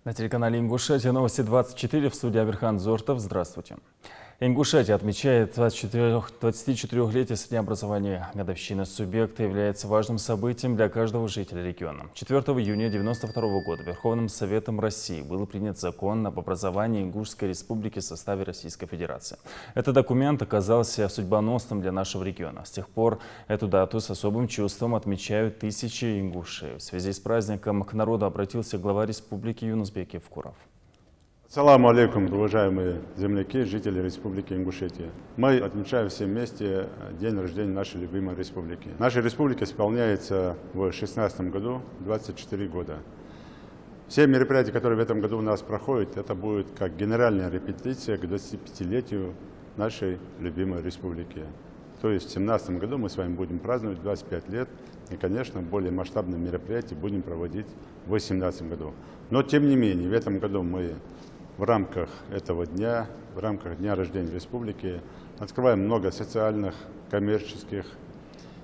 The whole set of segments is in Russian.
На телеканале «Ингушетия» новости 24, в студии Аберхан Зортов. Здравствуйте. Ингушетия отмечает 24-летие со дня образования. Годовщина субъекта является важным событием для каждого жителя региона. 4 июня 1992 года Верховным Советом России был принят закон об образовании Ингушской республики в составе Российской Федерации. Этот документ оказался судьбоносным для нашего региона. С тех пор эту дату с особым чувством отмечают тысячи ингушей. В связи с праздником к народу обратился глава республики Юнусбек Евкуров. Ассаламу алейкум, уважаемые земляки, жители Республики Ингушетия. Мы отмечаем все вместе день рождения нашей любимой республики. Нашей республике исполняется в 2016 году 24 года. Все мероприятия, которые в этом году у нас проходят, это будет как генеральная репетиция к 25-летию нашей любимой республики. То есть в 2017 году мы с вами будем праздновать 25 лет. И, конечно, более масштабные мероприятия будем проводить в 2018 году. Но, тем не менее, в этом году мы в рамках этого дня, в рамках Дня рождения республики, открываем много социальных, коммерческих,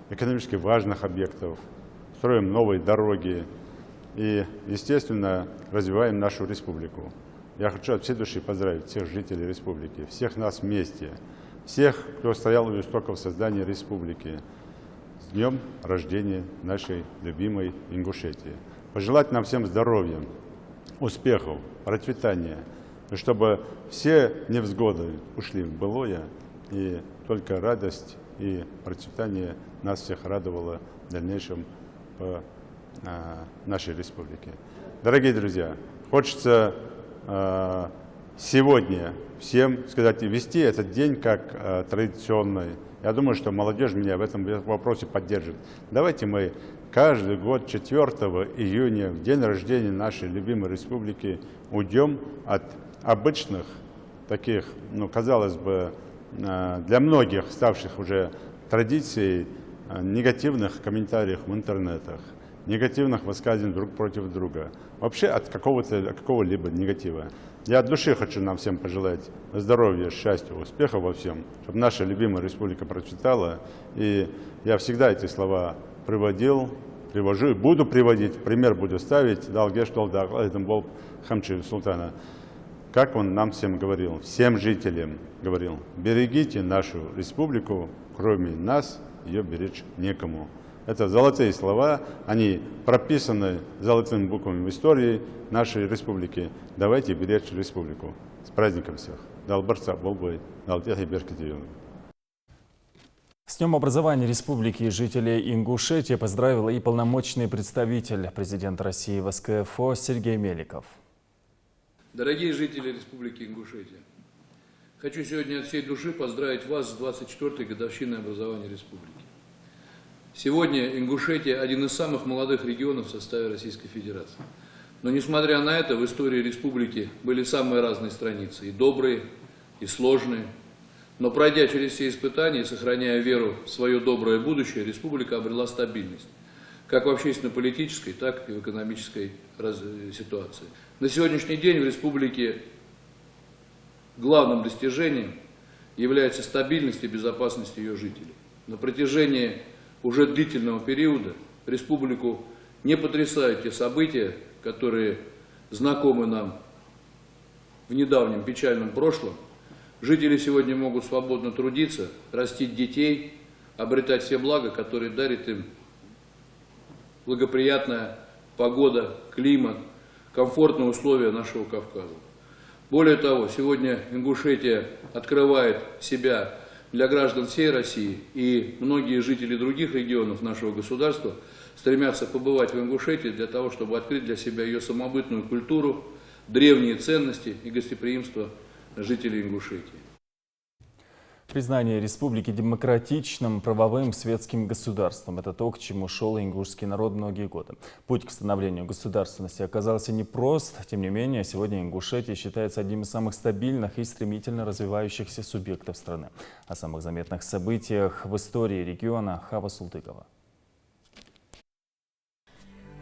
экономически важных объектов, строим новые дороги и, естественно, развиваем нашу республику. Я хочу от всей души поздравить всех жителей республики, всех нас вместе, всех, кто стоял у истоков создания республики, с днем рождения нашей любимой Ингушетии. Пожелать нам всем здоровья, успехов, процветания, и чтобы все невзгоды ушли в былое, и только радость и процветание нас всех радовало в дальнейшем по нашей республике. Дорогие друзья, хочется сегодня всем сказать и вести этот день как традиционный. Я думаю, что молодежь меня в этом вопросе поддержит. Давайте мы каждый год 4 июня, в день рождения нашей любимой республики, уйдем от обычных, таких, казалось бы, для многих ставших уже традицией, негативных комментариев в интернетах, негативных высказываний друг против друга, вообще от какого-либо негатива. Я от души хочу нам всем пожелать здоровья, счастья, успеха во всем, чтобы наша любимая республика процветала. И я всегда эти слова привожу и буду приводить, пример буду ставить, Султана. Как он нам всем говорил, всем жителям говорил: берегите нашу республику, кроме нас ее беречь некому. Это золотые слова, они прописаны золотыми буквами в истории нашей республики. Давайте беречь республику. С праздником всех. С Днем образования республики и жителей Ингушетии поздравил и полномочный представитель президента России в СКФО Сергей Меликов. Дорогие жители Республики Ингушетия, хочу сегодня от всей души поздравить вас с 24-й годовщиной образования республики. Сегодня Ингушетия – один из самых молодых регионов в составе Российской Федерации. Но несмотря на это, в истории республики были самые разные страницы, и добрые, и сложные. Но пройдя через все испытания и сохраняя веру в свое доброе будущее, республика обрела стабильность, как в общественно-политической, так и в экономической ситуации. На сегодняшний день в республике главным достижением является стабильность и безопасность ее жителей. На протяжении уже длительного периода республику не потрясают те события, которые знакомы нам в недавнем печальном прошлом. Жители сегодня могут свободно трудиться, растить детей, обретать все блага, которые дарит им благоприятная погода, климат, комфортные условия нашего Кавказа. Более того, сегодня Ингушетия открывает себя для граждан всей России, и многие жители других регионов нашего государства стремятся побывать в Ингушетии для того, чтобы открыть для себя ее самобытную культуру, древние ценности и гостеприимство жителей Ингушетии. Признание республики демократичным, правовым, светским государством – это то, к чему шел ингушский народ многие годы. Путь к становлению государственности оказался непрост. Тем не менее, сегодня Ингушетия считается одним из самых стабильных и стремительно развивающихся субъектов страны. О самых заметных событиях в истории региона Хава Султыкова.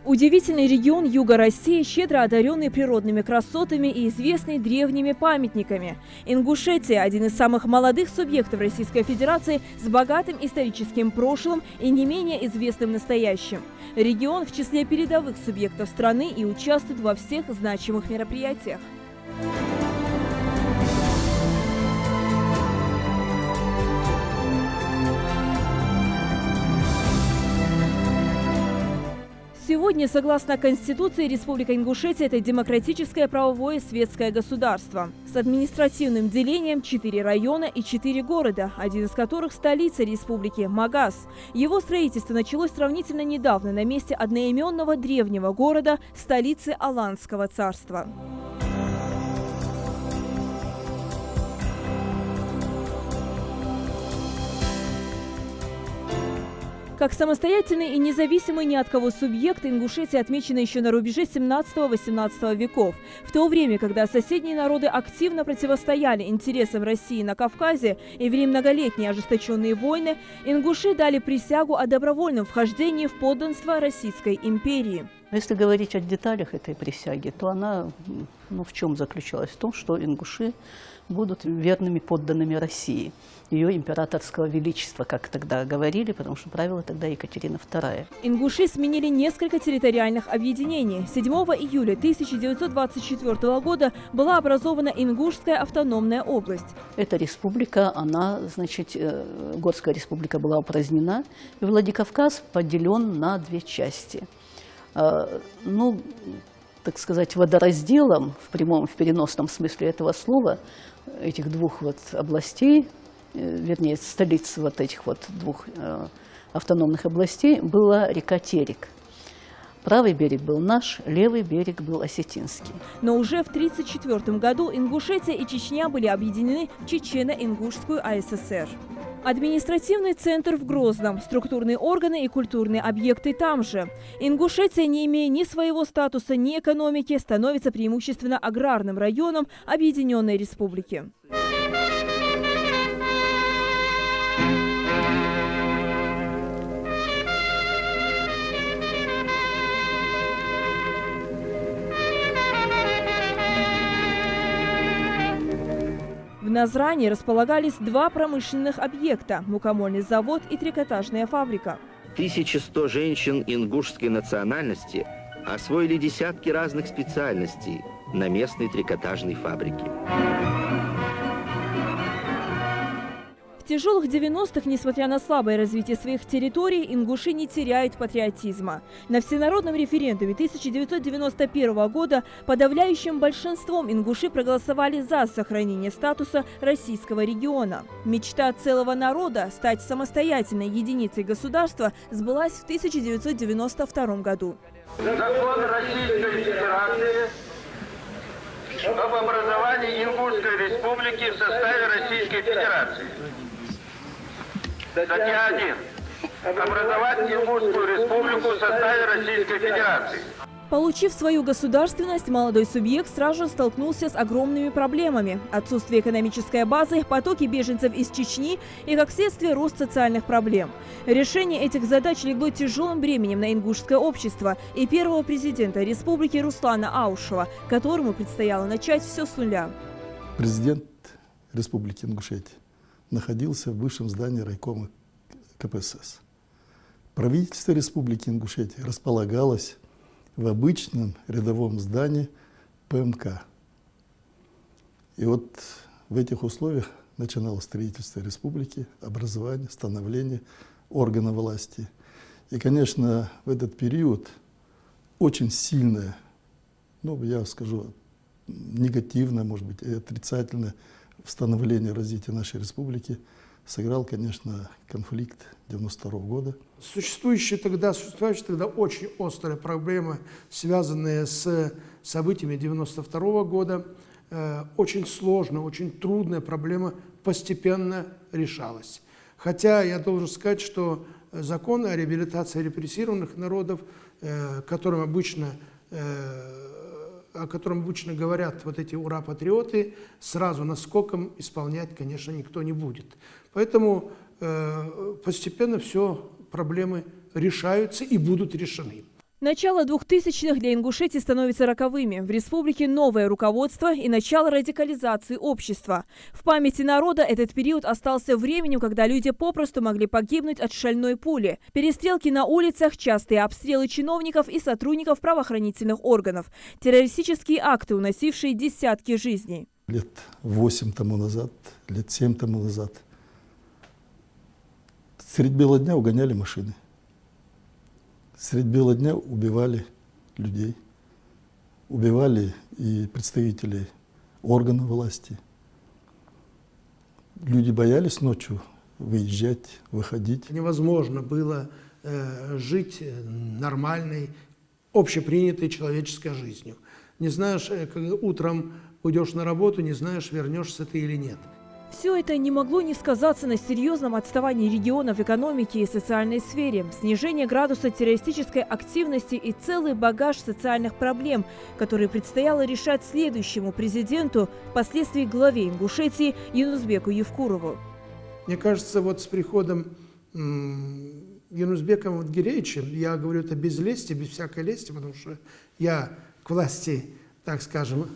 Удивительный регион юга России, щедро одаренный природными красотами и известный древними памятниками. Ингушетия – один из самых молодых субъектов Российской Федерации с богатым историческим прошлым и не менее известным настоящим. Регион в числе передовых субъектов страны и участвует во всех значимых мероприятиях. Сегодня, согласно Конституции, Республика Ингушетия – это демократическое, правовое, светское государство с административным делением 4 района и 4 города, один из которых – столица республики – Магаз. Его строительство началось сравнительно недавно на месте одноименного древнего города, столицы Аланского царства. Как самостоятельный и независимый ни от кого субъект, Ингушетия отмечена еще на рубеже 17-18 веков. В то время, когда соседние народы активно противостояли интересам России на Кавказе и вели многолетние ожесточенные войны, ингуши дали присягу о добровольном вхождении в подданство Российской империи. Если говорить о деталях этой присяги, то она в чем заключалась? В том, что ингуши будут верными подданными России, ее императорского величества, как тогда говорили, потому что правила тогда Екатерина II. Ингуши сменили несколько территориальных объединений. 7 июля 1924 года была образована Ингушская автономная область. Эта республика, она, значит, Горская республика была упразднена, и Владикавказ поделен на 2 части. Так сказать, водоразделом в прямом, в переносном смысле этого слова этих 2 областей, вернее, столиц этих 2 автономных областей была река Терек. Правый берег был наш, левый берег был осетинский. Но уже в 1934 году Ингушетия и Чечня были объединены в Чечено-Ингушскую АССР. Административный центр в Грозном, структурные органы и культурные объекты там же. Ингушетия, не имея ни своего статуса, ни экономики, становится преимущественно аграрным районом Объединенной Республики. В Назране располагались 2 промышленных объекта – мукомольный завод и трикотажная фабрика. 1100 женщин ингушской национальности освоили десятки разных специальностей на местной трикотажной фабрике. В тяжелых 90-х, несмотря на слабое развитие своих территорий, ингуши не теряют патриотизма. На всенародном референдуме 1991 года подавляющим большинством ингуши проголосовали за сохранение статуса российского региона. Мечта целого народа стать самостоятельной единицей государства сбылась в 1992 году. Закон Российской Федерации об образовании Ингушской республики в составе Российской Федерации. Статья 1. Образовать Ингушскую республику в составе Российской Федерации. Получив свою государственность, молодой субъект сразу же столкнулся с огромными проблемами. Отсутствие экономической базы, потоки беженцев из Чечни и, как следствие, рост социальных проблем. Решение этих задач легло тяжелым бременем на ингушское общество и первого президента республики Руслана Аушева, которому предстояло начать все с нуля. Президент Республики Ингушетия находился в бывшем здании райкома КПСС. Правительство Республики Ингушетия располагалось в обычном рядовом здании ПМК. И вот в этих условиях начиналось строительство республики, образование, становление органов власти. И, конечно, в этот период очень сильное, я скажу, негативное, может быть, и отрицательное становление развития нашей республики сыграл, конечно, конфликт 1992 года. Существующие тогда очень острые проблемы, связанные с событиями 1992 года, очень сложная, очень трудная проблема постепенно решалась. Хотя я должен сказать, что закон о реабилитации репрессированных народов, о котором обычно говорят вот эти ура-патриоты, сразу наскоком исполнять, конечно, никто не будет. Поэтому постепенно все проблемы решаются и будут решены. Начало 2000-х для Ингушетии становится роковыми. В республике новое руководство и начало радикализации общества. В памяти народа этот период остался временем, когда люди попросту могли погибнуть от шальной пули. Перестрелки на улицах, частые обстрелы чиновников и сотрудников правоохранительных органов. Террористические акты, уносившие десятки жизней. Лет 8 тому назад, лет 7 тому назад средь бела дня угоняли машины. Средь бела дня убивали людей, убивали и представителей органов власти. Люди боялись ночью выезжать, выходить. Невозможно было жить нормальной, общепринятой человеческой жизнью. Не знаешь, когда утром уйдешь на работу, не знаешь, вернешься ты или нет. Все это не могло не сказаться на серьезном отставании регионов в экономике и социальной сфере, снижение градуса террористической активности и целый багаж социальных проблем, которые предстояло решать следующему президенту, впоследствии главе Ингушетии Юнусбеку Евкурову. Мне кажется, вот с приходом Юнусбека Гиреевича, я говорю это без лести, без всякой лести, потому что я к власти, так скажем,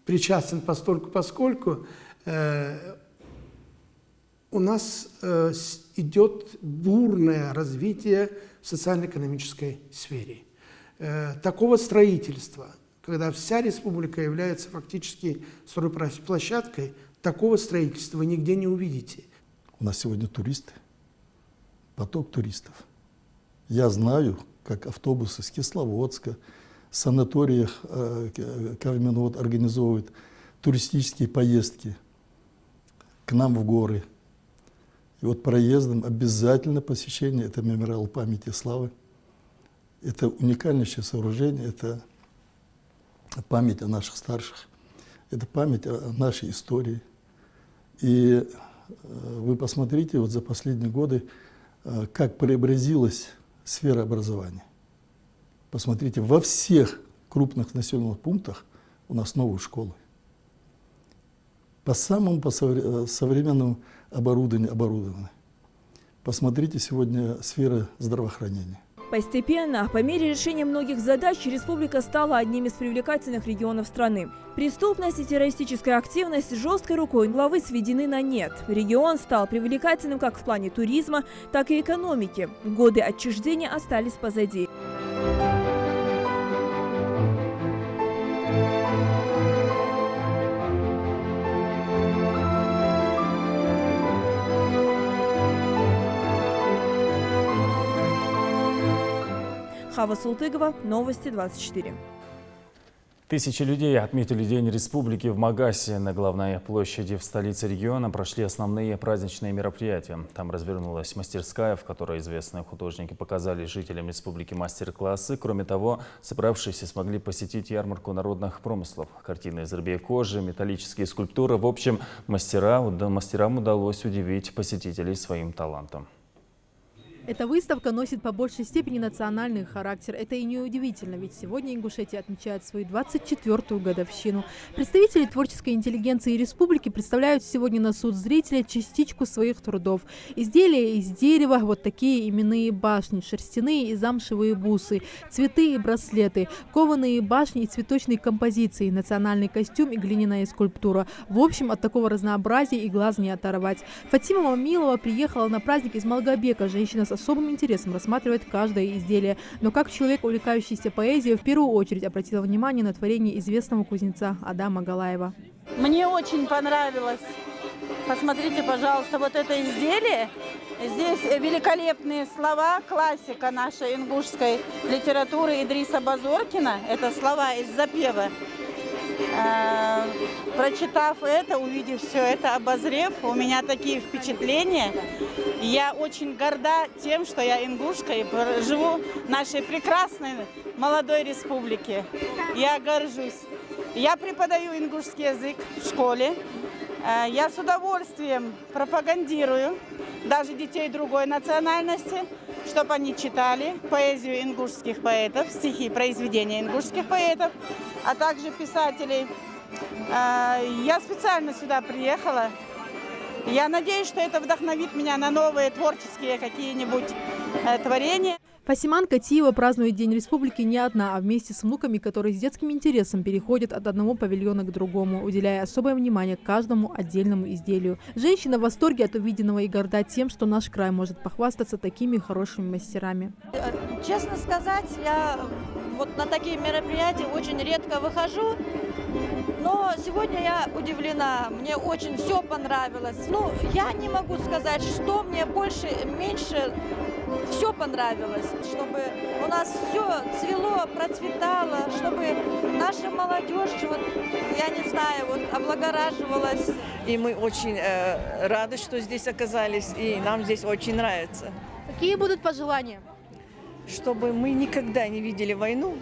причастен постольку, поскольку у нас идет бурное развитие в социально-экономической сфере. Такого строительства, когда вся республика является фактически стройплощадкой, такого строительства вы нигде не увидите. У нас сегодня туристы, поток туристов. Я знаю, как автобусы с Кисловодска, в санаториях Кавминвод организовывают туристические поездки к нам в горы. И вот проездом обязательно посещение, это мемориал памяти и славы. Это уникальнейшее сооружение, это память о наших старших, это память о нашей истории. И вы посмотрите вот за последние годы, как преобразилась сфера образования. Посмотрите, во всех крупных населенных пунктах у нас новые школы. По современному оборудованию оборудованы. Посмотрите сегодня сфера здравоохранения. Постепенно, по мере решения многих задач, республика стала одним из привлекательных регионов страны. Преступность и террористическая активность жесткой рукой главы сведены на нет. Регион стал привлекательным как в плане туризма, так и экономики. Годы отчуждения остались позади. Хава Султыгова, Новости 24. Тысячи людей отметили День Республики в Магасе. На главной площади в столице региона прошли основные праздничные мероприятия. Там развернулась мастерская, в которой известные художники показали жителям республики мастер-классы. Кроме того, собравшиеся смогли посетить ярмарку народных промыслов. Картины из рыбьей кожи, металлические скульптуры. В общем, мастерам удалось удивить посетителей своим талантом. Эта выставка носит по большей степени национальный характер. Это и неудивительно, ведь сегодня Ингушетия отмечает свою 24-ю годовщину. Представители творческой интеллигенции республики представляют сегодня на суд зрителя частичку своих трудов. Изделия из дерева, вот такие именные башни, шерстяные и замшевые бусы, цветы и браслеты, кованые башни и цветочные композиции, национальный костюм и глиняная скульптура. В общем, от такого разнообразия и глаз не оторвать. Фатима Мамилова приехала на праздник из Малгобека. Женщина с особым интересом рассматривает каждое изделие. Но как человек, увлекающийся поэзией, в первую очередь обратила внимание на творение известного кузнеца Адама Галаева. Мне очень понравилось. Посмотрите, пожалуйста, вот это изделие. Здесь великолепные слова, классика нашей ингушской литературы Идриса Базоркина. Это слова из запева. Прочитав это, увидев все это, обозрев, у меня такие впечатления. Я очень горда тем, что я ингушка и живу в нашей прекрасной молодой республике. Я горжусь. Я преподаю ингушский язык в школе. Я с удовольствием пропагандирую даже детей другой национальности, чтобы они читали поэзию ингушских поэтов, стихи, произведения ингушских поэтов, а также писателей. Я специально сюда приехала. Я надеюсь, что это вдохновит меня на новые творческие какие-нибудь творения. Фасиман Катиева празднует День Республики не одна, а вместе с внуками, которые с детским интересом переходят от одного павильона к другому, уделяя особое внимание каждому отдельному изделию. Женщина в восторге от увиденного и горда тем, что наш край может похвастаться такими хорошими мастерами. Честно сказать, я вот на такие мероприятия очень редко выхожу, но сегодня я удивлена, мне очень все понравилось. Ну, я не могу сказать, что мне больше, меньше, все понравилось, чтобы у нас все цвело, процветало, чтобы наша молодежь, вот, я не знаю, вот, облагораживалась. И мы очень рады, что здесь оказались, и нам здесь очень нравится. Какие будут пожелания? Чтобы мы никогда не видели войну,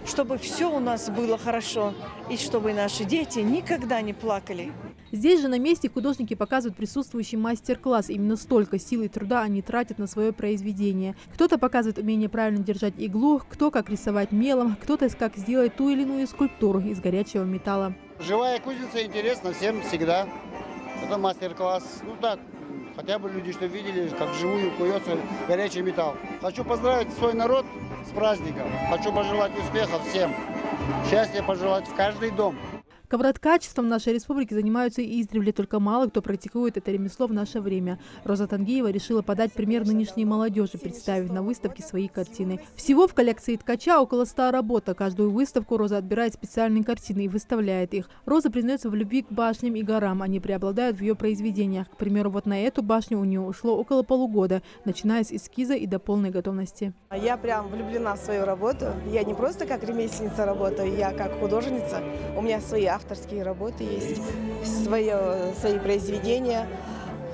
чтобы все у нас было хорошо, и чтобы наши дети никогда не плакали. Здесь же на месте художники показывают присутствующий мастер-класс. Именно столько сил и труда они тратят на свое произведение. Кто-то показывает умение правильно держать иглу, кто как рисовать мелом, кто-то как сделать ту или иную скульптуру из горячего металла. Живая кузница интересна всем всегда. Это мастер-класс. Ну так, хотя бы люди, что видели, как живую куется горячий металл. Хочу поздравить свой народ с праздником. Хочу пожелать успехов всем. Счастья пожелать в каждый дом. Ковроткачеством в нашей республике занимаются и издревле, только мало кто практикует это ремесло в наше время. Роза Тангиева решила подать пример нынешней молодежи, представив на выставке свои картины. Всего в коллекции ткача около 100 работ. Каждую выставку Роза отбирает специальные картины и выставляет их. Роза признается в любви к башням и горам. Они преобладают в ее произведениях. К примеру, вот на эту башню у нее ушло около полугода, начиная с эскиза и до полной готовности. Я прям влюблена в свою работу. Я не просто как ремесленница работаю, я как художница. У меня свои авторские работы есть, свои произведения,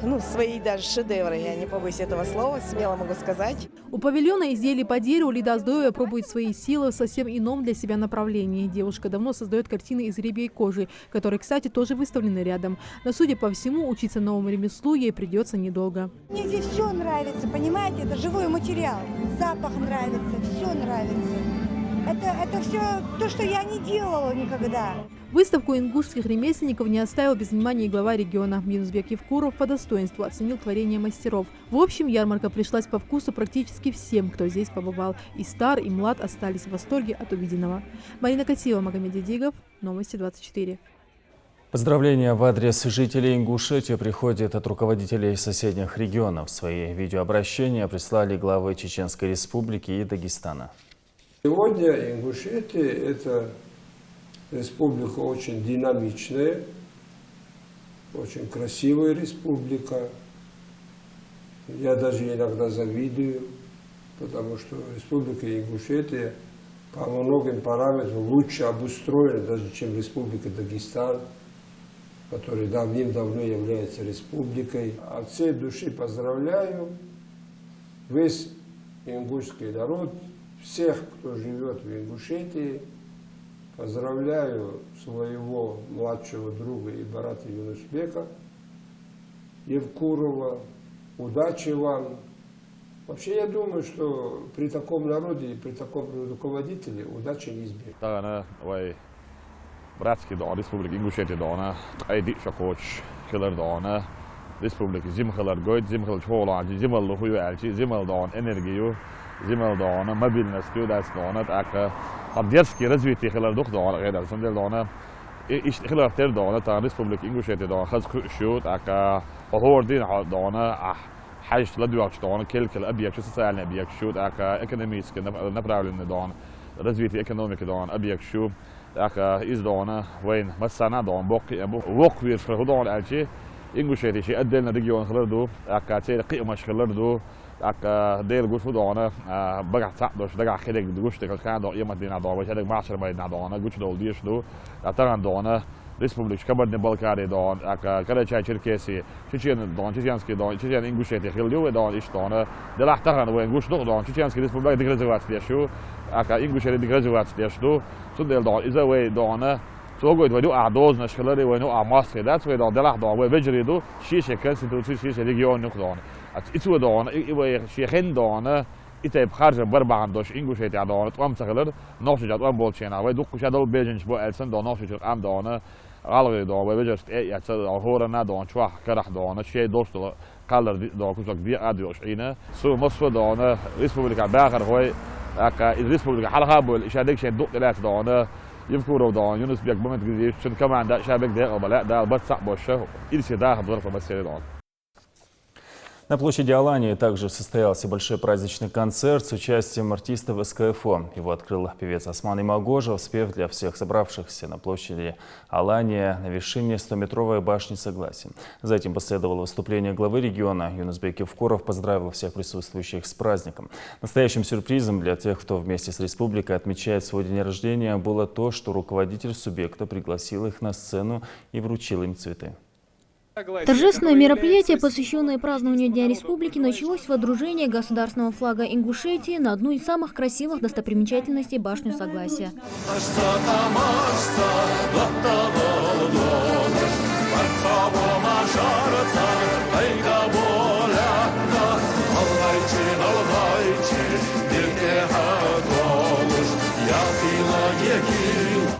ну, свои даже шедевры, я не побоюсь этого слова, смело могу сказать. У павильона изделий по дереву Лида Аздоева пробует свои силы в совсем ином для себя направлении. Девушка давно создает картины из рыбьей кожи, которые, кстати, тоже выставлены рядом. Но, судя по всему, учиться новому ремеслу ей придется недолго. Мне здесь все нравится, понимаете, это живой материал, запах нравится, все нравится. Это все то, что я не делала никогда. Выставку ингушских ремесленников не оставил без внимания и глава региона. Минузбек Евкуров по достоинству оценил творение мастеров. В общем, ярмарка пришлась по вкусу практически всем, кто здесь побывал. И стар, и млад остались в восторге от увиденного. Марина Катиева, Магомед Дедигов, Новости 24. Поздравления в адрес жителей Ингушетии приходят от руководителей соседних регионов. Свои видеообращения прислали главы Чеченской Республики и Дагестана. Сегодня Ингушетия – это республика очень динамичная, очень красивая республика. Я даже иногда завидую, потому что республика Ингушетия по многим параметрам лучше обустроена, даже чем республика Дагестан, которая давным-давно является республикой. От всей души поздравляю весь ингушский народ, всех, кто живет в Ингушетии. Поздравляю своего младшего друга и брата Юнусбека Евкурова. Удачи вам. Вообще, я думаю, что при таком народе и при таком руководителе удачи неизбежна. Bratski dan, Republika Ingushetia dan, Aidi Shakoch, Killer dan, Republika Zimhelar Goid, Zimhel Cholan, Zimel Luhuelchi, Zimel dan, Energiju, Zimel dan, Mobilnost, Judas dan, Aka, Adjerski развитие Killer Duch dan, Redar Sandel dan, is Killer Ter dan, ta Republika Ingushetia dan, Khazkhut, Aka, Hordin dan, حاجة لدوقش دون كل أبيك شو سألنا أبيك شو أكا إقتصادي نبرالنا دون развитие экономики دون أبيك شو أكا إز دون وين مسنا دون بوقي في دون ألشي إنجوشيتي شيء أدلنا رجيون خلردو أكا تير قيمة خلردو أكا ديل جوش دون بقى تعدش دقع خلق جوش تكل كان دون يوم الدين دون وش هذا معشر ما يدنا دون جوش دول ديش دو أتران دون Республика Кабардино Балкария дон, Карачай Черкесии, Чечен дон, Чеченский дон, Чечен Ингушетия Хилдюве дон, Иштона, Делахтахан вен Гуштук дон, Чеченский Республика деградироваться дешу, Ингушетия деградироваться дешу, Судел дон, Изавей дон, Согой войду Адоз на Шхелари войну Амаски, Датвей дон, Делах дон, Вей Веджериду, Шише Конституции, Шише регион дон, Ицу дон, Ивей Шехен дон, إتى بخارج بربع دوش إنجوشيتي عدوانة وام تغلر نوشي جات وام بولشينا ويدوق شادو بيجنش بو ألسن دون نوشي جات عام دونه غالغي دون ويجرست إيه يتصل هورنا دون شواح كرح دون شيء دوستو kallar då kusok bi adios ina so mosfo dona Respublika Bakar hoy aka Respublika halhabul ishadek shay duq لا dona يذكروا دون يونس بيك بمت جديد شن كمان ده شابك ده أو بلا ده بس صعب وشه إلسي ده ظرفه بس يدون. На площади Алании также состоялся большой праздничный концерт с участием артистов СКФО. Его открыл певец Осман Имагожев, спев для всех собравшихся на площади Алания на вершине 100-метровой башни Согласия. Затем последовало выступление главы региона. Юнусбек Евкуров поздравил всех присутствующих с праздником. Настоящим сюрпризом для тех, кто вместе с республикой отмечает свой день рождения, было то, что руководитель субъекта пригласил их на сцену и вручил им цветы. Торжественное мероприятие, посвященное празднованию Дня Республики, началось с водружения государственного флага Ингушетии на одну из самых красивых достопримечательностей башню Согласия.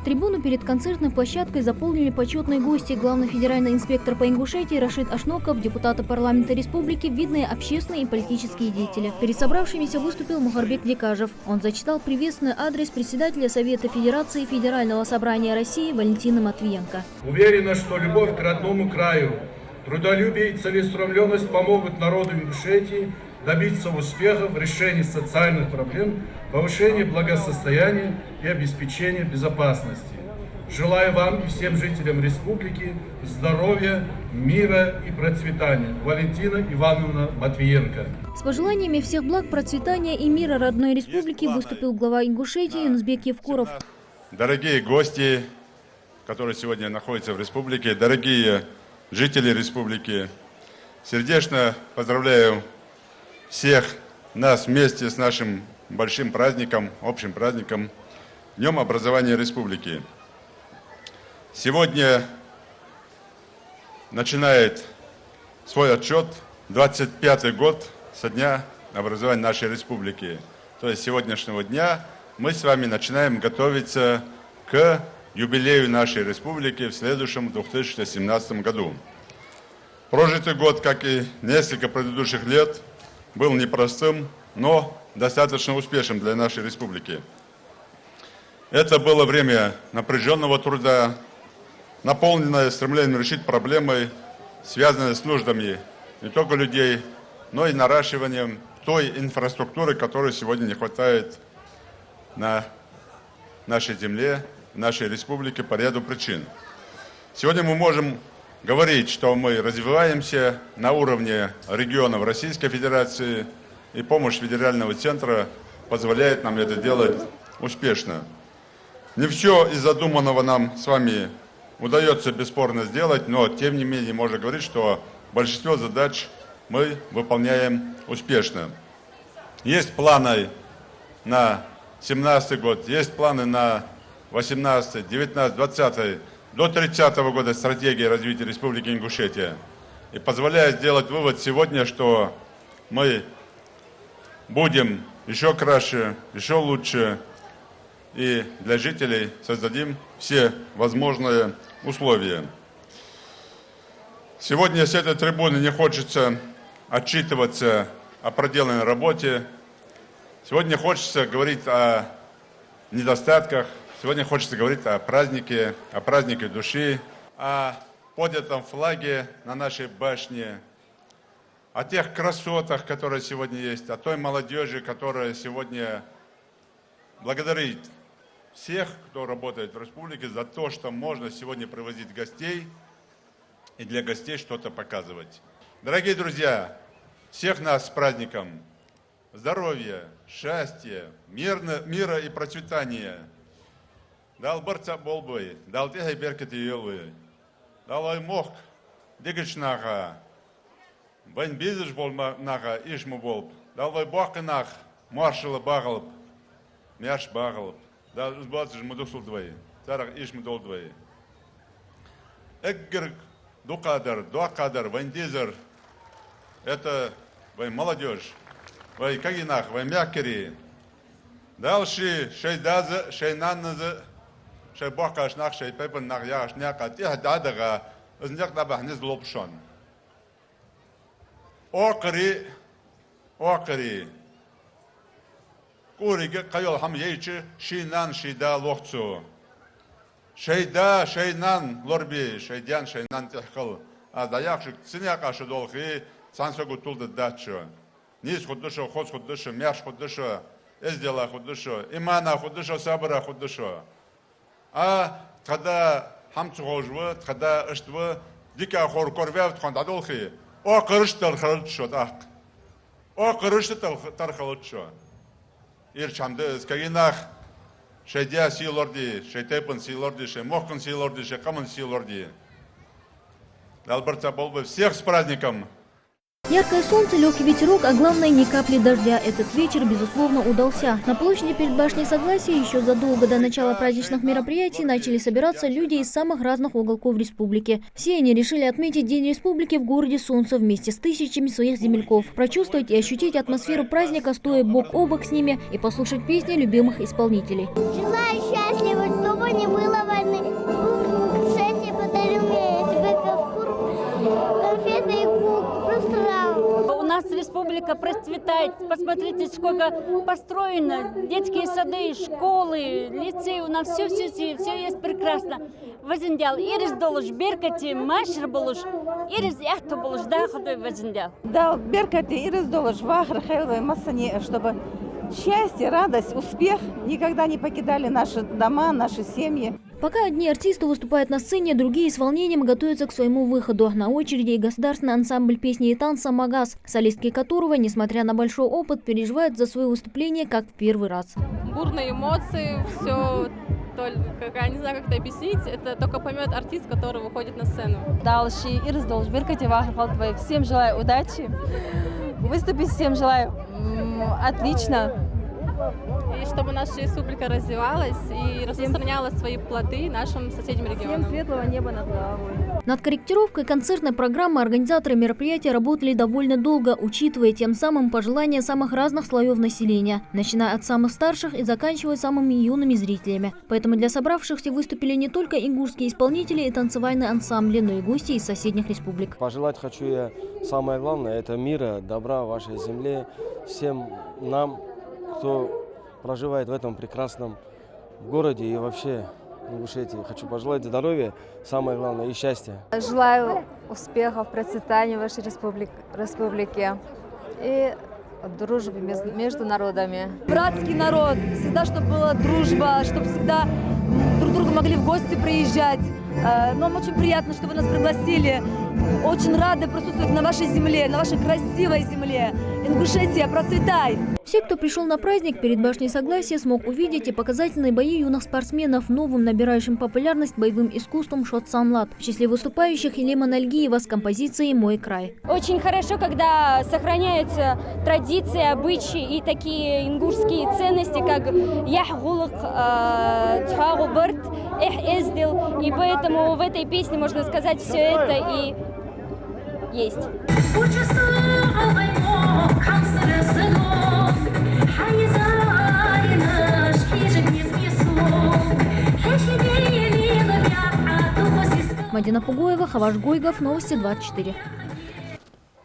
Трибуну перед концертной площадкой заполнили почетные гости: главный федеральный инспектор по Ингушетии Рашид Ашноков, депутаты парламента республики, видные общественные и политические деятели. Перед собравшимися выступил Мухарбек Декажев. Он зачитал приветственный адрес председателя Совета Федерации Федерального собрания России Валентины Матвиенко. Уверена, что любовь к родному краю, трудолюбие и целеустремленность помогут народу Ингушетии добиться успехов в решении социальных проблем, повышении благосостояния и обеспечения безопасности. Желаю вам и всем жителям республики здоровья, мира и процветания. Валентина Ивановна Матвиенко. С пожеланиями всех благ, процветания и мира родной республики выступил глава Ингушетии Юнусбек Евкуров. Дорогие гости, которые сегодня находятся в республике, дорогие жители республики, сердечно поздравляю всех нас вместе с нашим большим праздником, общим праздником, Днем образования республики. Сегодня начинает свой отчет 25-й год со дня образования нашей республики. То есть с сегодняшнего дня мы с вами начинаем готовиться к юбилею нашей республики в следующем 2017 году. Прожитый год, как и несколько предыдущих лет, был непростым, но достаточно успешным для нашей республики. Это было время напряженного труда, наполненное стремлением решить проблемы, связанные с нуждами не только людей, но и наращиванием той инфраструктуры, которой сегодня не хватает на нашей земле, в нашей республике по ряду причин. Сегодня мы можем говорить, что мы развиваемся на уровне регионов Российской Федерации, и помощь федерального центра позволяет нам это делать успешно. Не все из задуманного нам с вами удается бесспорно сделать, но тем не менее можно говорить, что большинство задач мы выполняем успешно. Есть планы на 2017 год, есть планы на 2018, 2019, 2020, до 30 года стратегии развития Республики Ингушетия. И позволяет сделать вывод сегодня, что мы будем еще краше, еще лучше, и для жителей создадим все возможные условия. Сегодня с этой трибуны не хочется отчитываться о проделанной работе. Сегодня хочется говорить о недостатках. Сегодня хочется говорить о празднике души, о поднятом флаге на нашей башне, о тех красотах, которые сегодня есть, о той молодежи, которая сегодня благодарит всех, кто работает в республике, за то, что можно сегодня привозить гостей и для гостей что-то показывать. Дорогие друзья, всех нас с праздником! Здоровья, счастья, мира и процветания! Дал барца болбой, дал техай беркети елвы, дал аймох дигичнаха, вайн бизнес болнаха ишму болб, дал вай бахнах маршала багалб, мяш багалб, дал узбацж мудусул двои, тарах ишму дол двои. Эггер дуакадар, вайн дизер, это вай молодежь, вай кагинах, вай мякери, дал ши шейдаза, шейнанназа, شيء بوكاش ناق شيء بيبل ناق ياش ناق تيه دادغا إذن يقدر بحنز لوبشون Окари. Куриге кайол хам ейчи шинан шида лохцу. Шейда шейнан лорби, шейдян шейнан тихкал. А даякшик цинякаши долхи цансогу тулда дачу. Низ худдышо, хоз худдышо, мяш худдышо, эздела худдышо, имана худдышо, сабра худдышо. А когда хамцугожвы, когда ыштвы, дика хор корвев тхонда долхи. О кырыш тархалчо так. О кырыш тархалчо. Ирчамды скагинах шейдя силорди, шейтепен силорди, шемохкан силорди, шекаман силорди. Алберта Болбы, всех с праздником! Яркое солнце, легкий ветерок, а главное, ни капли дождя. Этот вечер, безусловно, удался. На площади перед башней Согласия еще задолго до начала праздничных мероприятий начали собираться люди из самых разных уголков республики. Все они решили отметить День республики в городе Солнца вместе с тысячами своих земляков, прочувствовать и ощутить атмосферу праздника, стоя бок о бок с ними, и послушать песни любимых исполнителей. Желаю счастливо, чтобы не было войны. Кстати, подарю мне конфеты и У нас республика процветает. Посмотрите, сколько построено. Детские сады, школы, лицеи. У нас все есть прекрасно. Вазиндял. Ирис долуш, беркати, машер болуш. Ирис яхту болуш, да, ходой вазиндял. Да, беркати, ирис долуш, вахр, хелвы, массане, чтобы счастье, радость, успех никогда не покидали наши дома, наши семьи. Пока одни артисты выступают на сцене, другие с волнением готовятся к своему выходу. На очереди и государственный ансамбль песни и танца «Магаз», солистки которого, несмотря на большой опыт, переживают за свое выступление как в первый раз. Бурные эмоции, все, я не знаю, как это объяснить, это только поймет артист, который выходит на сцену. Всем желаю удачи, выступить всем желаю отлично. И чтобы наша республика развивалась и распространяла свои плоды нашим соседним регионам. Всем светлого неба над головой. Над корректировкой концертной программы организаторы мероприятия работали довольно долго, учитывая тем самым пожелания самых разных слоев населения, начиная от самых старших и заканчивая самыми юными зрителями. Поэтому для собравшихся выступили не только ингушские исполнители и танцевальные ансамбли, но и гости из соседних республик. Пожелать хочу я самое главное – это мира, добра в вашей земле, всем нам, кто проживает в этом прекрасном городе и вообще в Ингушетии. Хочу пожелать здоровья, самое главное, и счастья. Желаю успехов, процветания в вашей республике и дружбы между народами. Братский народ, всегда, чтобы была дружба, чтобы всегда друг друга могли в гости приезжать. Нам очень приятно, что вы нас пригласили. Очень рады присутствовать на вашей земле, на вашей красивой земле. Ингушетия, процветай! Все, кто пришел на праздник перед башней Согласия, смог увидеть и показательные бои юных спортсменов новым набирающим популярность боевым искусством шот-санлат. В числе выступающих Елема Нальгиева с композицией «Мой край». Очень хорошо, когда сохраняются традиции, обычаи и такие ингушские ценности, как яхгулык, тхагубырт, эздил. И поэтому в этой песне можно сказать все это и есть. Мадина Пугоева, Хаваш Гойгов, Новости 24.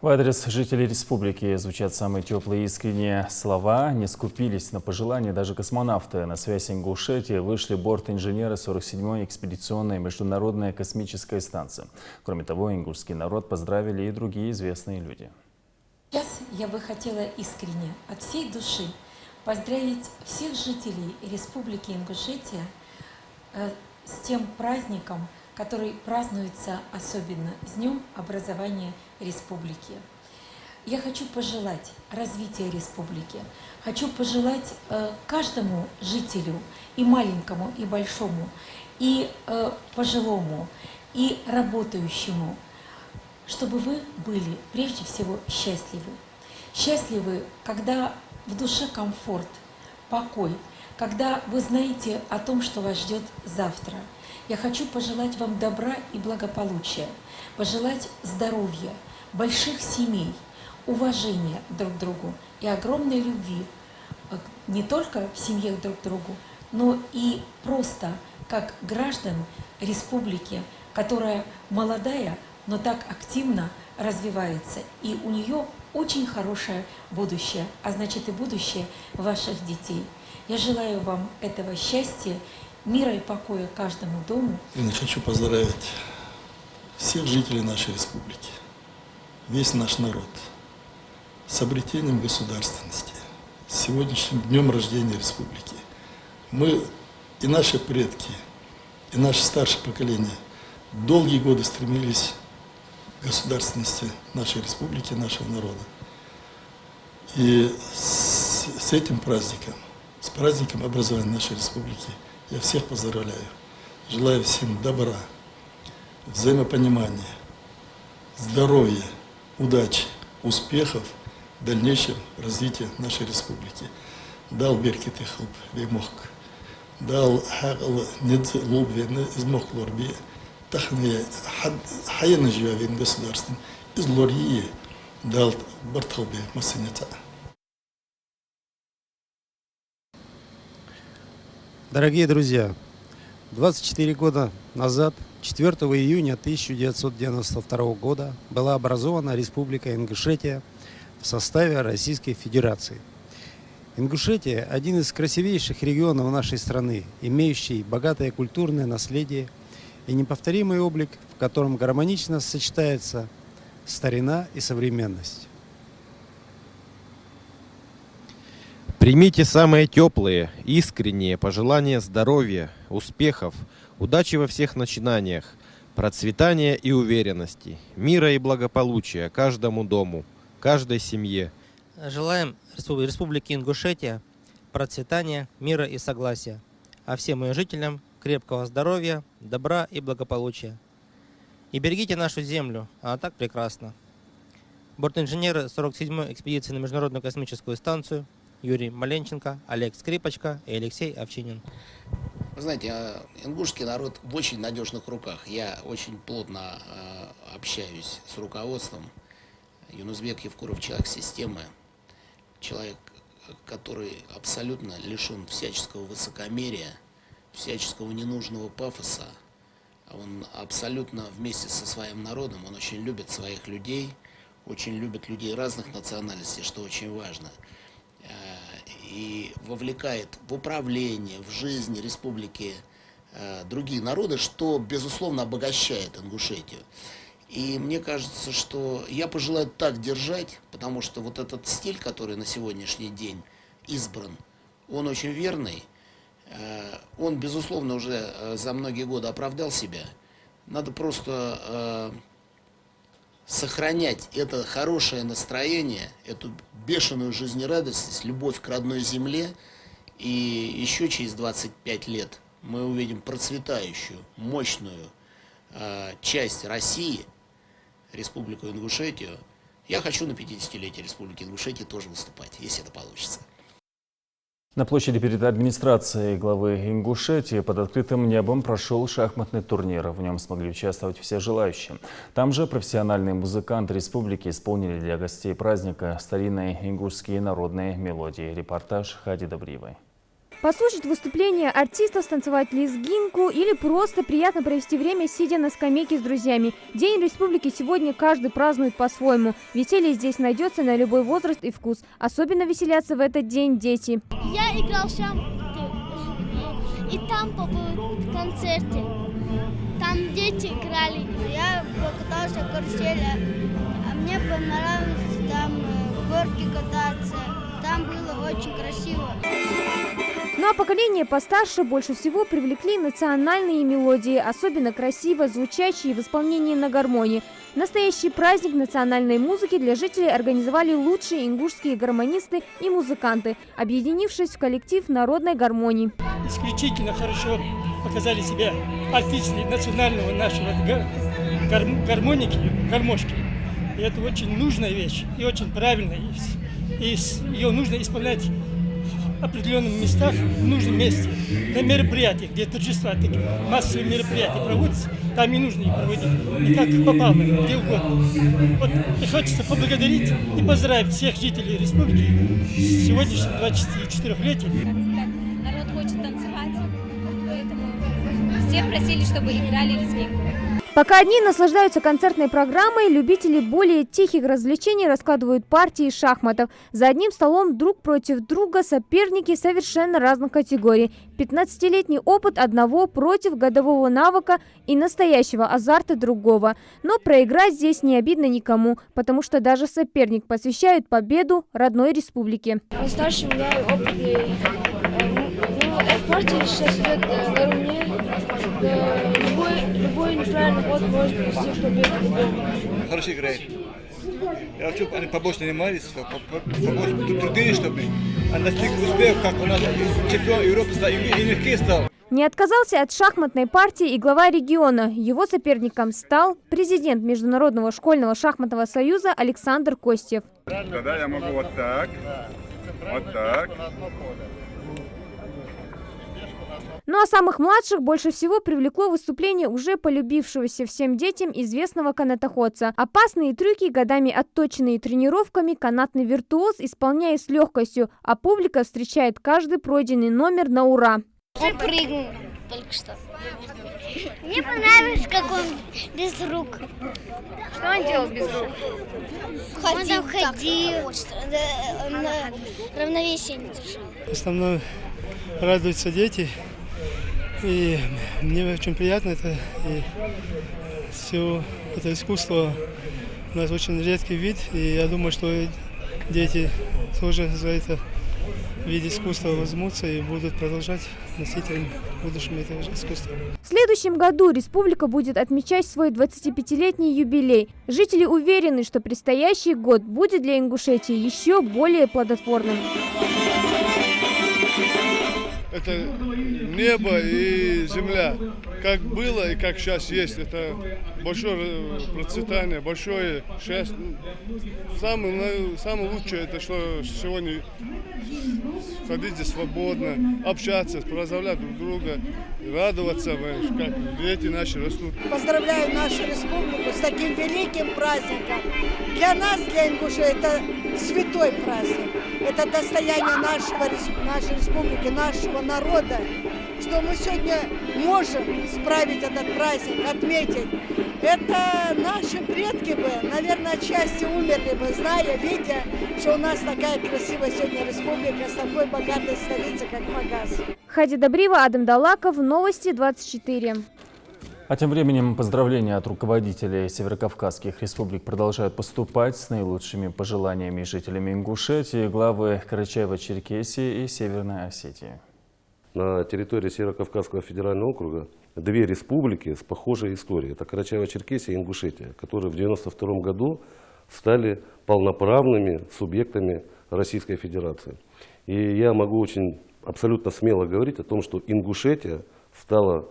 В адрес жителей республики звучат самые теплые и искренние слова. Не скупились на пожелания даже космонавты. На связь Ингушетии вышли борт-инженеры 47-й экспедиционной международной космической станции. Кроме того, ингушский народ поздравили и другие известные люди. Сейчас я бы хотела искренне, от всей души, поздравить всех жителей Республики Ингушетия с тем праздником, который празднуется особенно с Днем образования республики. Я хочу пожелать развития республики, хочу пожелать каждому жителю, и маленькому, и большому, и пожилому, и работающему, чтобы вы были прежде всего счастливы. Счастливы, когда в душе комфорт, покой, когда вы знаете о том, что вас ждет завтра. Я хочу пожелать вам добра и благополучия, пожелать здоровья, больших семей, уважения друг к другу и огромной любви не только в семье друг к другу, но и просто как граждан республики, которая молодая, но так активно развивается, и у нее очень хорошее будущее, а значит и будущее ваших детей. Я желаю вам этого счастья, мира и покоя каждому дому. Хочу поздравить всех жителей нашей республики, весь наш народ с обретением государственности, с сегодняшним днем рождения республики. Мы и наши предки, и наше старшее поколение долгие годы стремились к государственности нашей республики, нашего народа. И с этим праздником, с праздником образования нашей республики, я всех поздравляю. Желаю всем добра, взаимопонимания, здоровья, удачи, успехов в дальнейшем развитии нашей республики. Дал беркет и хлоп, веймох. Дал хагал нед лобвен из мохлорби. Тахне хайна живен государством из лории. Дал бартхалбе масынята. Дорогие друзья, 24 года назад, 4 июня 1992 года, была образована Республика Ингушетия в составе Российской Федерации. Ингушетия – один из красивейших регионов нашей страны, имеющий богатое культурное наследие и неповторимый облик, в котором гармонично сочетается старина и современность. Примите самые теплые, искренние пожелания здоровья, успехов, удачи во всех начинаниях, процветания и уверенности, мира и благополучия каждому дому, каждой семье. Желаем Республике Ингушетия процветания, мира и согласия, а всем ее жителям крепкого здоровья, добра и благополучия. И берегите нашу землю, она так прекрасна. Бортинженеры 47-й экспедиции на Международную космическую станцию Юрий Маленченко, Олег Скрипочка и Алексей Овчинин. Вы знаете, ингушский народ в очень надежных руках. Я очень плотно общаюсь с руководством. Юнузбек Евкуров — человек системы, человек, который абсолютно лишен всяческого высокомерия, всяческого ненужного пафоса. Он абсолютно вместе со своим народом, он очень любит своих людей, очень любит людей разных национальностей, что очень важно. И вовлекает в управление, в жизнь республики другие народы, что, безусловно, обогащает Ингушетию. И мне кажется, что я пожелаю так держать, потому что вот этот стиль, который на сегодняшний день избран, он очень верный. Он, безусловно, уже за многие годы оправдал себя. Надо просто сохранять это хорошее настроение, эту бешеную жизнерадостность, любовь к родной земле. И еще через 25 лет мы увидим процветающую, мощную часть России, Республику Ингушетию. Я хочу на 50-летие Республики Ингушетии тоже выступать, если это получится. На площади перед администрацией главы Ингушетии под открытым небом прошел шахматный турнир. В нем смогли участвовать все желающие. Там же профессиональные музыканты республики исполнили для гостей праздника старинные ингушские народные мелодии. Репортаж Хади Добриевой. Послушать выступление артистов, станцевать лезгинку или просто приятно провести время, сидя на скамейке с друзьями. День республики сегодня каждый празднует по-своему. Веселье здесь найдется на любой возраст и вкус. Особенно веселятся в этот день дети. Я играл в шахматы, и там был концерте. Там дети играли. Я покатался в карусели. Мне понравилось там горки кататься. Там было очень красиво. Ну а поколение постарше больше всего привлекли национальные мелодии, особенно красиво звучащие в исполнении на гармонии. Настоящий праздник национальной музыки для жителей организовали лучшие ингушские гармонисты и музыканты, объединившись в коллектив народной гармонии. Исключительно хорошо показали себя артисты национального нашего гармоники, гармошки. И это очень нужная вещь и очень правильная. И ее нужно исполнять в определенных местах, в нужном месте. На мероприятиях, где торжества, такие массовые мероприятия проводятся, там и нужно их проводить. И как попало, где угодно. Вот, и хочется поблагодарить и поздравить всех жителей республики с сегодняшним 24-летием. Народ хочет танцевать, поэтому все просили, чтобы играли лезгинку. Пока одни наслаждаются концертной программой, любители более тихих развлечений раскладывают партии шахматов. За одним столом друг против друга соперники совершенно разных категорий. 15-летний опыт одного против годового навыка и настоящего азарта другого. Но проиграть здесь не обидно никому, потому что даже соперник посвящает победу родной республике. Старший я опытный. Партия сейчас идет на равне. Любой неправильный ход может привести к победе другому. Хорошо играет. Я хочу, они побольше занимались, побольше трудились, чтобы они достигли успеха, как у нас чемпион Европы и легкий стал. Не отказался от шахматной партии и глава региона. Его соперником стал президент Международного школьного шахматного союза Александр Костев. Тогда я могу вот так, вот так. Ну а самых младших больше всего привлекло выступление уже полюбившегося всем детям известного канатоходца. Опасные трюки, годами отточенные тренировками, канатный виртуоз исполняет с легкостью, а публика встречает каждый пройденный номер на ура. Он прыгнул только что. Мне понравилось, как он без рук. Что он делал без рук? Он там ходил, на равновесие не держал. Основное, радуются дети. И мне очень приятно это. И все это искусство у нас очень редкий вид. И я думаю, что дети тоже за это вид искусства возьмутся и будут продолжать носителям в будущем этого искусства. В следующем году республика будет отмечать свой 25-летний юбилей. Жители уверены, что предстоящий год будет для Ингушетии еще более плодотворным. Это небо и земля. Как было и как сейчас есть. Это большое процветание, большое счастье. Самое лучшее, это что сегодня ходить свободно, общаться, поздравлять друг друга, радоваться, как дети наши растут. Поздравляю нашу республику с таким великим праздником. Для нас, для ингушей, это святой праздник. Это достояние нашей республики, нашего народа, что мы сегодня можем справить этот праздник, отметить. Это наши предки бы, наверное, отчасти умерли бы, зная, видя, что у нас такая красивая сегодня республика с такой богатой столицей, как Магаз. Хади Добрива, Адам Далаков, Новости 24. А тем временем поздравления от руководителей северокавказских республик продолжают поступать с наилучшими пожеланиями жителями Ингушетии, главы Карачаево-Черкесии и Северной Осетии. На территории Северокавказского федерального округа две республики с похожей историей. Это Карачаево-Черкесия и Ингушетия, которые в 1992 году стали полноправными субъектами Российской Федерации. И я могу очень абсолютно смело говорить о том, что Ингушетия стала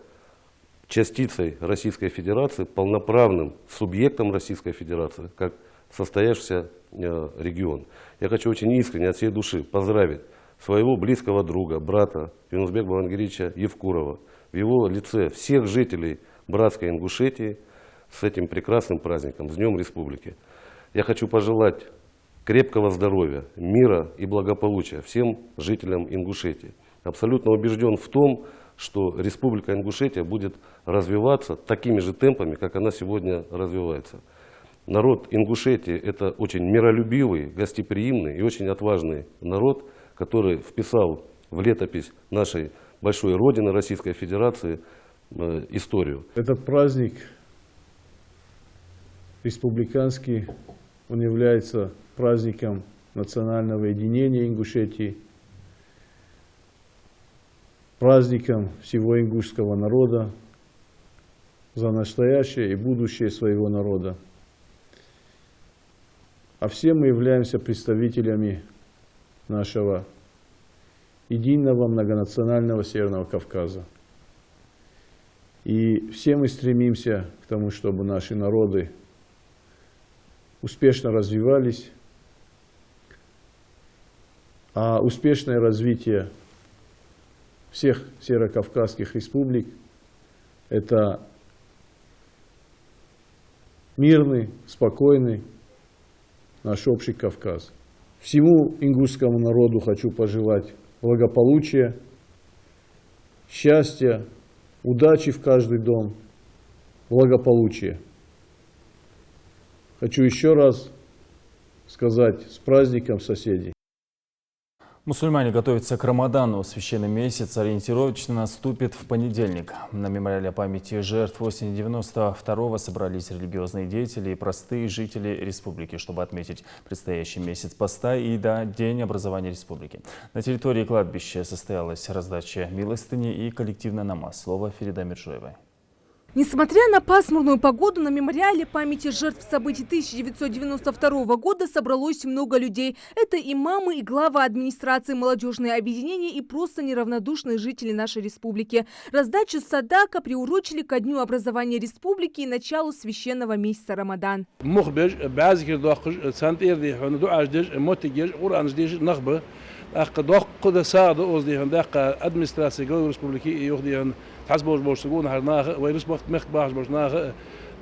частицей Российской Федерации, полноправным субъектом Российской Федерации, как состоявшийся регион. Я хочу очень искренне от всей души поздравить своего близкого друга, брата Юнусбека Бамангирича Евкурова, в его лице всех жителей братской Ингушетии с этим прекрасным праздником, с Днем Республики. Я хочу пожелать крепкого здоровья, мира и благополучия всем жителям Ингушетии. Абсолютно убежден в том, что Республика Ингушетия будет развиваться такими же темпами, как она сегодня развивается. Народ Ингушетии – это очень миролюбивый, гостеприимный и очень отважный народ, который вписал в летопись нашей большой родины Российской Федерации историю. Этот праздник республиканский, он является праздником национального единения Ингушетии, праздником всего ингушского народа за настоящее и будущее своего народа. А все мы являемся представителями нашего единого многонационального Северного Кавказа. И все мы стремимся к тому, чтобы наши народы успешно развивались, а успешное развитие всех северокавказских республик – это мирный, спокойный наш общий Кавказ. Всему ингушскому народу хочу пожелать благополучия, счастья, удачи в каждый дом благополучия. Хочу еще раз сказать с праздником соседей. Мусульмане готовятся к Рамадану. Священный месяц ориентировочно наступит в понедельник. На мемориале памяти жертв осени 92-го собрались религиозные деятели и простые жители республики, чтобы отметить предстоящий месяц поста и День образования республики. На территории кладбища состоялась раздача милостыни и коллективный намаз. Слово Ферида Миржоевой. Несмотря на пасмурную погоду, на мемориале памяти жертв событий 1992 года собралось много людей. Это имамы и глава администрации, молодежные объединения и просто неравнодушные жители нашей республики. Раздачу садака приурочили ко Дню образования республики и началу священного месяца Рамадан. حسبوش بوشتقون هرناخ ويرس وقت مخ باش بوشناخ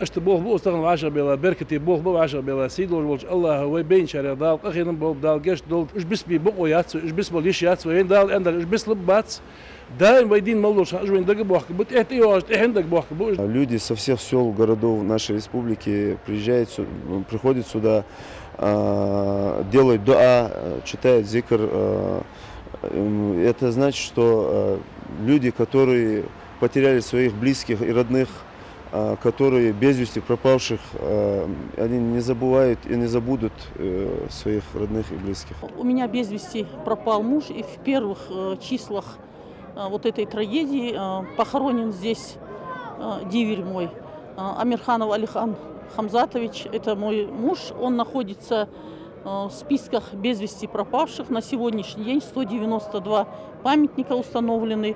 اشتبوه بو استغنى 10 بلا بركتي بوه بو 10 بلا سيدوش بوش الله هو بين شارع دال اخيرا بو دال قش دول اش بس بي بو ياتس اش بس بو ليشاتس وين دال عندك اش بس لباتس دائما ويدين مولوش جوين دق بوخ بут это عندك بوخ. Люди со всех сел, городов нашей республики приходят сюда, делают дуа, читают зикр. Это значит, что люди, которые потеряли своих близких и родных, которые без вести пропавших, они не забывают и не забудут своих родных и близких. У меня без вести пропал муж, и в первых числах вот этой трагедии похоронен здесь диверь мой. Амирханов Алихан Хамзатович, это мой муж, он находится в списках без вести пропавших. На сегодняшний день 192 памятника установлены,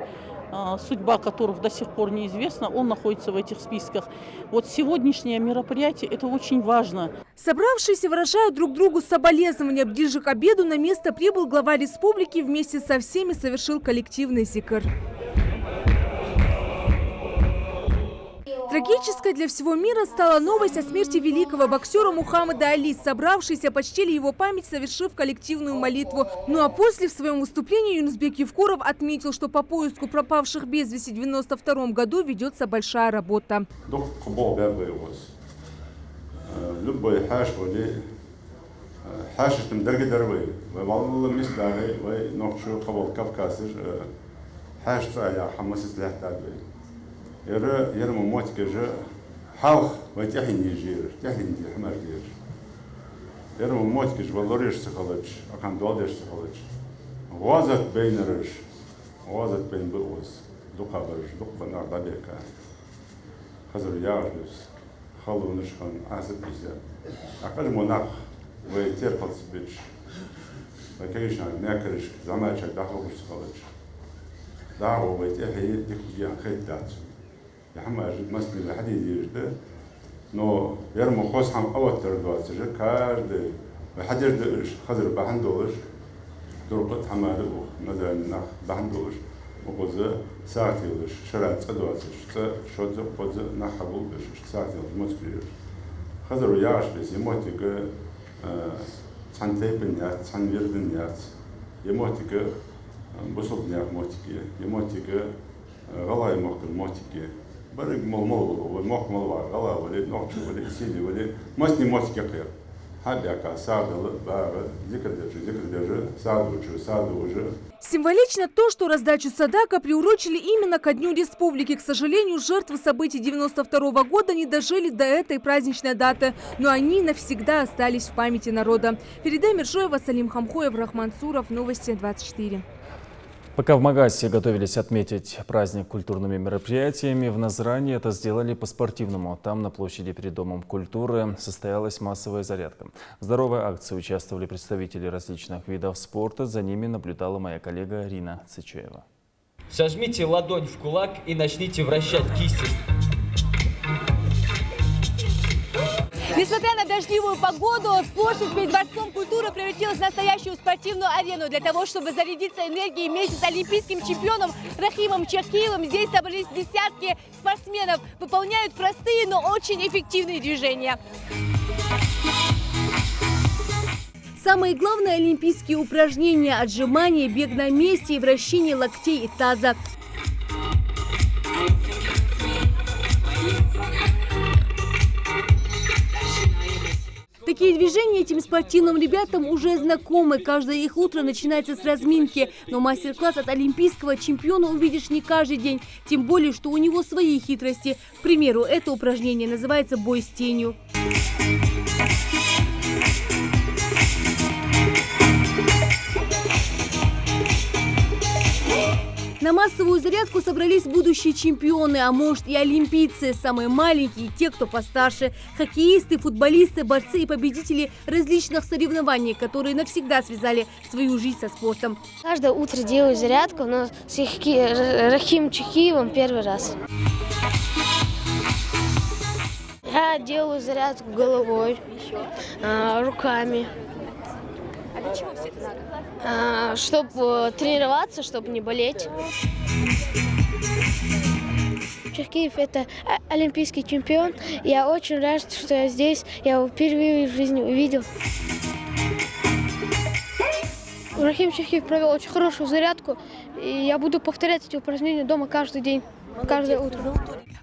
судьба которых до сих пор неизвестна, он находится в этих списках. Вот сегодняшнее мероприятие – это очень важно. Собравшиеся выражают друг другу соболезнования. Ближе к обеду на место прибыл глава республики, вместе со всеми совершил коллективный зикр. Трагической для всего мира стала новость о смерти великого боксера Мухаммада Али. Собравшиеся почтили его память, совершив коллективную молитву. Ну а после в своем выступлении Юнусбек Евкуров отметил, что по поиску пропавших без вести в 1992 году ведется большая работа. يرمو موت كجا حاوخ ويتحين يجير تحين دي حمار دير يرمو موت كج والوريش سخلج أكان دوالش سخلج غازت بين رش غازت بين بؤوس دقة برش دق بنار دبيكا خزر يارجس خلو نشخن عسب بيزا أقل مناخ ويترقص بيش وكيشان ناكرش زماشك دخلوش سخلج دعوة ويتحي ديكوجيان خيط داتسو يا حماجد مسلم الحديد يجده نو يرمو خوص حم أوتر دواتسجة كارد وحدير خزر بحندولش درقت حماده مثلا نخ بحندولش وقوزة ساعتيلش شرعت دواتسج شوز قوزة نخبولش ساعتيلش مسكريش خزر ياش بس يموتك سنتي بنيات سن ويردنيات يموتك بصوبنيات موتك يموتك غلاي موكل موتك برق مول وموك مول غلا ولا نوكش ولا سيدي ولا ماسني موتك غير حبيك سعد بار ذكر даже саду уже. Символично то, что раздачу садака приурочили именно ко Дню Республики. К сожалению, жертвы событий 1992 года не дожили до этой праздничной даты, но они навсегда остались в памяти народа. Ферида Миржоева, Салим Хамхоев, Рахман Суров, Новости 24. Пока в Магасе готовились отметить праздник культурными мероприятиями, в Назране это сделали по-спортивному. Там, на площади перед Домом культуры, состоялась массовая зарядка. В здоровой акции участвовали представители различных видов спорта. За ними наблюдала моя коллега Рина Цычуева. Сожмите ладонь в кулак и начните вращать кисти. Несмотря на дождливую погоду, площадь перед Дворцом культуры превратилась в настоящую спортивную арену. Для того, чтобы зарядиться энергией вместе с олимпийским чемпионом Рахимом Черкиевым, здесь собрались десятки спортсменов. Выполняют простые, но очень эффективные движения. Самые главные олимпийские упражнения – отжимания, бег на месте и вращение локтей и таза. Такие движения этим спортивным ребятам уже знакомы. Каждое их утро начинается с разминки. Но мастер-класс от олимпийского чемпиона увидишь не каждый день. Тем более, что у него свои хитрости. К примеру, это упражнение называется «Бой с тенью». На массовую зарядку собрались будущие чемпионы, а может и олимпийцы, самые маленькие, те, кто постарше, хоккеисты, футболисты, борцы и победители различных соревнований, которые навсегда связали свою жизнь со спортом. Каждое утро делаю зарядку, но с Рахимом Чахиевым первый раз. Я делаю зарядку головой, руками. А для чего все это надо? Чтобы тренироваться, чтобы не болеть. Чахиев – это олимпийский чемпион. Я очень рад, что я здесь. Я его впервые в жизни увидел. Рахим Чахиев провел очень хорошую зарядку. И я буду повторять эти упражнения дома каждый день, каждое утро.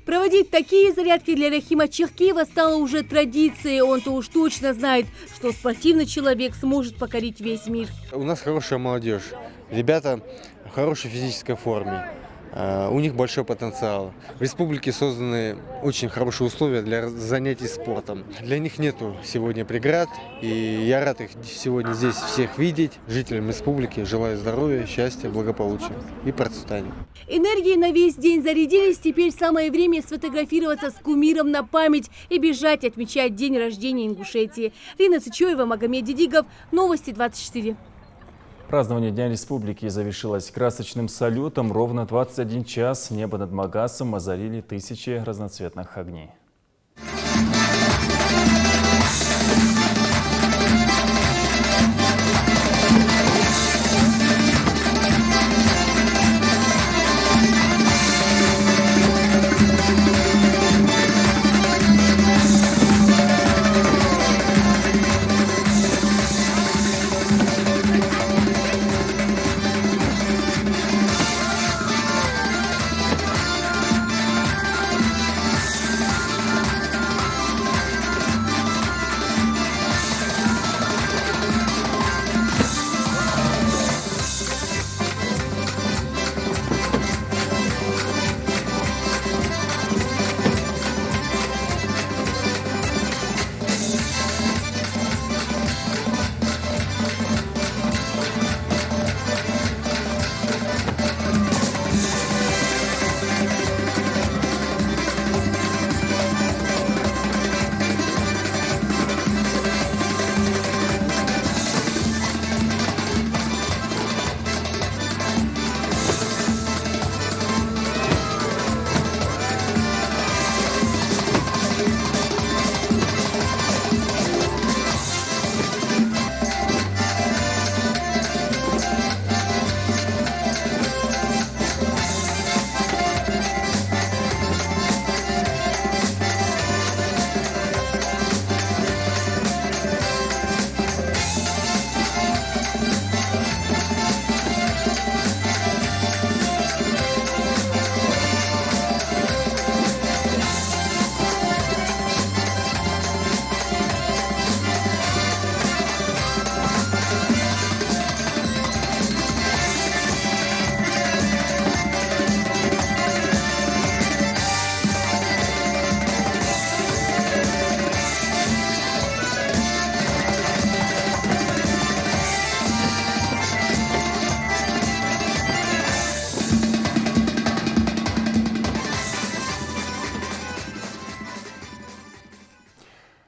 Проводить такие зарядки для Рахима Чахиева стало уже традицией. Он-то уж точно знает, что спортивный человек сможет покорить весь мир. У нас хорошая молодежь. Ребята в хорошей физической форме. У них большой потенциал. В республике созданы очень хорошие условия для занятий спортом. Для них нету сегодня преград, и я рад их сегодня здесь всех видеть. Жителям республики желаю здоровья, счастья, благополучия и процветания. Энергии на весь день зарядились, теперь самое время сфотографироваться с кумиром на память и бежать отмечать день рождения Ингушетии. Рина Цычоева, Магомед Дидигов, Новости 24. Празднование Дня Республики завершилось красочным салютом. Ровно 21 час небо над Магасом озарили тысячи разноцветных огней.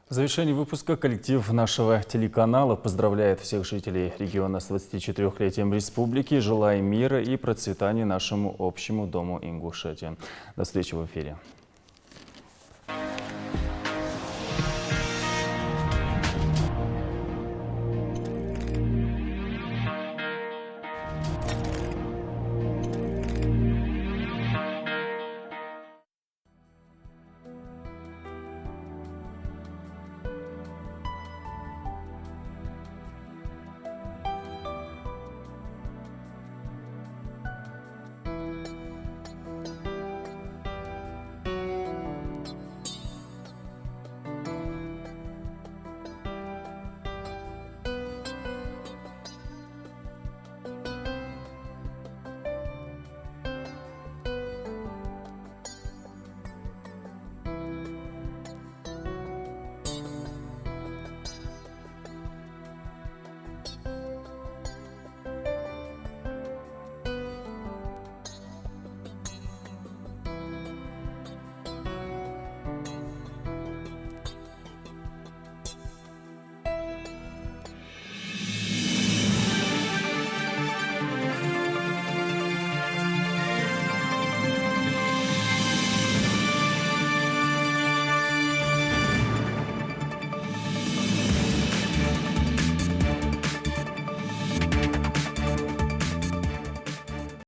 В завершении выпуска коллектив нашего телеканала поздравляет всех жителей региона с 24-летием республики, желая мира и процветания нашему общему дому Ингушетии. До встречи в эфире.